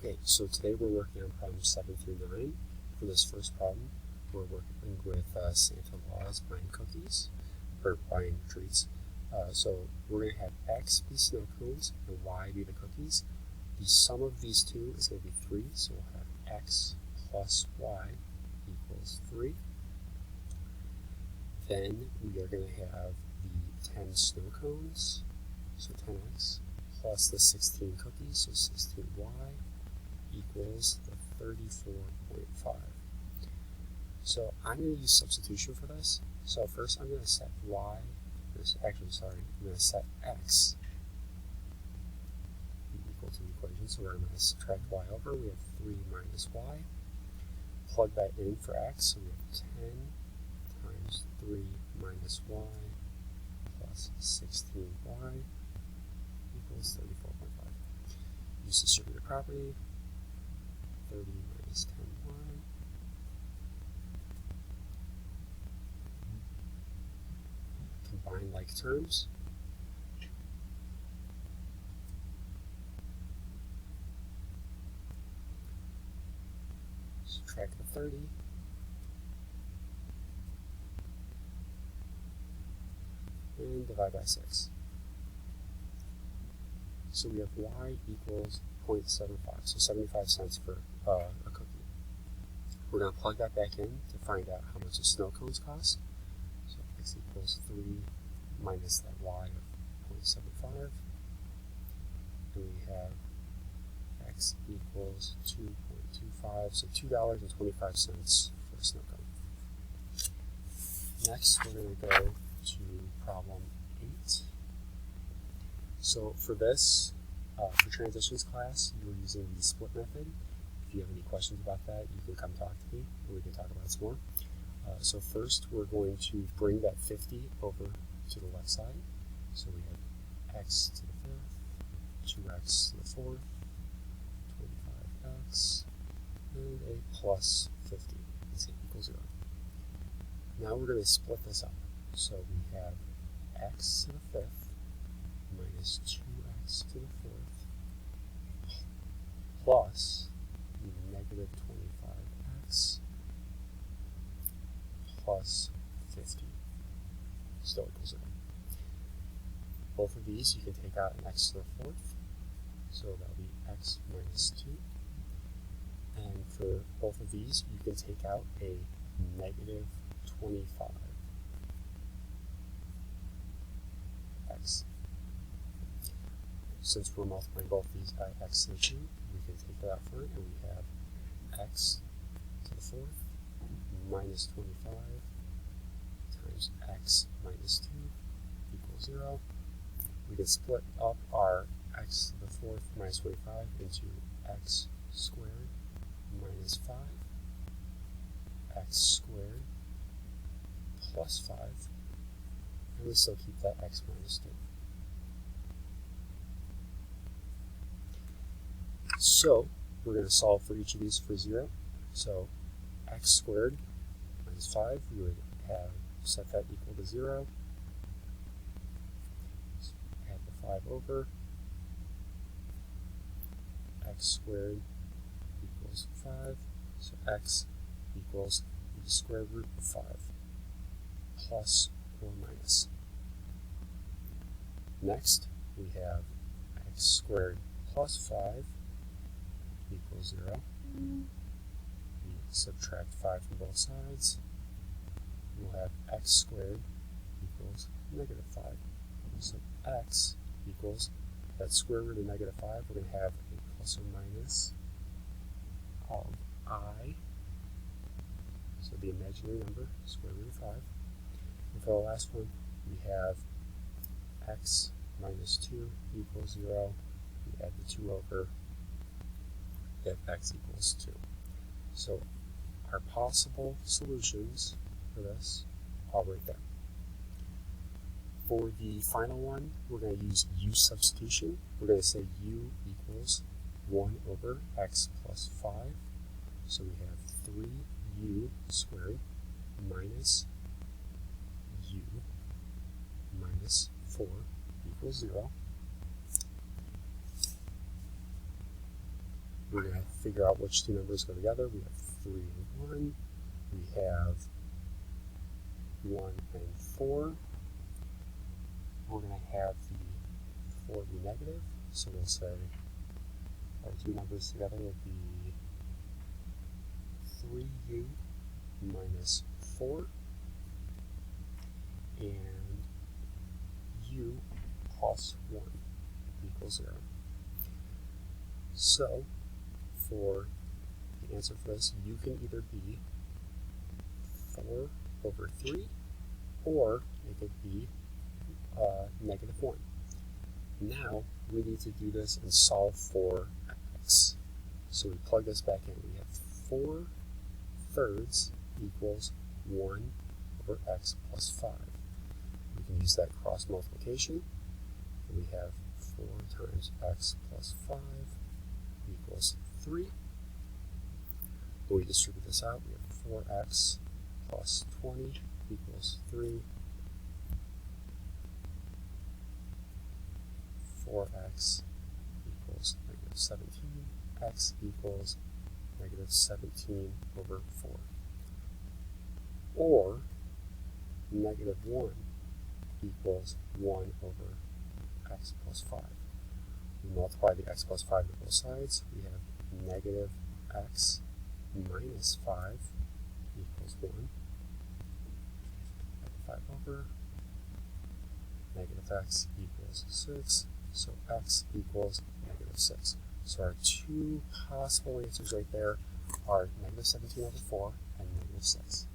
Okay, so today we're working on problems 7 through 9. For this first problem, we're working with Santa Claus buying cookies, or buying treats. So we're going to have X be snow cones and Y be the cookies. The sum of these two is going to be 3, so we'll have X plus Y equals 3. Then we are going to have the 10 snow cones, so 10X, plus the 16 cookies, so 16Y, equals the 34.5. So I'm going to use substitution for this. So first I'm going to set Y, I'm going to set X equal to the equation. So we're going to subtract Y over. We have 3 minus Y. Plug that in for X. So we have 10 times 3 minus Y plus 16Y equals 34.5. Use distributive property. 30 minus 10y. Combine like terms. Subtract the 30. And divide by 6. So we have y equals 0.75, so 75 cents for a cookie. We're going to plug that back in to find out how much the snow cones cost. So x equals 3 minus that y of 0.75. And we have x equals 2.25, so $2.25 for a snow cone. Next, we're going to go to problem 8. So for this, for transitions class, you're using the split method. If you have any questions about that, you can come talk to me, and we can talk about some more. So first, we're going to bring that 50 over to the left side. So we have x to the 5th, 2x to the 4th, 25x, and a plus 50 is equal 0. Now we're going to split this up. So we have x to the 5th minus 2x to the 4th plus negative 25x plus 50 still equals 0. Both of these you can take out an x to the 4th, so that'll be x minus 2. And for both of these you can take out a negative 25x. Since we're multiplying both these by x to the 2, we can take that out front, and we have x to the 4th minus 25 times x minus 2 equals 0. We can split up our x to the 4th minus 25 into x squared minus 5, x squared plus 5, and we still keep that x minus 2. So we're going to solve for each of these for 0. So x squared minus 5, we would have set that equal to 0. So add the 5 over. X squared equals 5. So x equals the square root of 5 plus or minus. Next, we have x squared plus 5 equals 0. We subtract 5 from both sides. We'll have x squared equals negative 5. So x equals that square root of negative 5. We're going to have a plus or minus of I. So the imaginary number, square root of 5. And for the last one, we have x minus 2 equals 0. We add the 2 over. If x equals 2. So our possible solutions for this are right there. For the final one, we're going to use u substitution. We're going to say u equals 1 over x plus 5. So we have 3u squared minus u minus 4 equals 0. we're going to figure out which two numbers go together. We have 3 and 1. We have 1 and 4. We're going to have the 4 be negative, so we'll say our two numbers together would be 3u minus 4 and u plus 1 equals 0. So, for the answer for this, u can either be 4 over 3, or it could be negative 1. Now, we need to do this and solve for x. So we plug this back in. We have 4 thirds equals 1 over x plus 5. We can use that cross multiplication. We have 4 times x plus 5 equals 3. When we distribute this out, we have 4x plus 20 equals 3. 4x equals negative 17. X equals negative 17 over 4. Or negative 1 equals 1 over x plus 5. We multiply the x plus 5 to both sides. We have negative x minus 5 equals 1. 5 over negative x equals 6. So x equals negative 6. So our two possible answers right there are negative 17 over 4 and negative 6.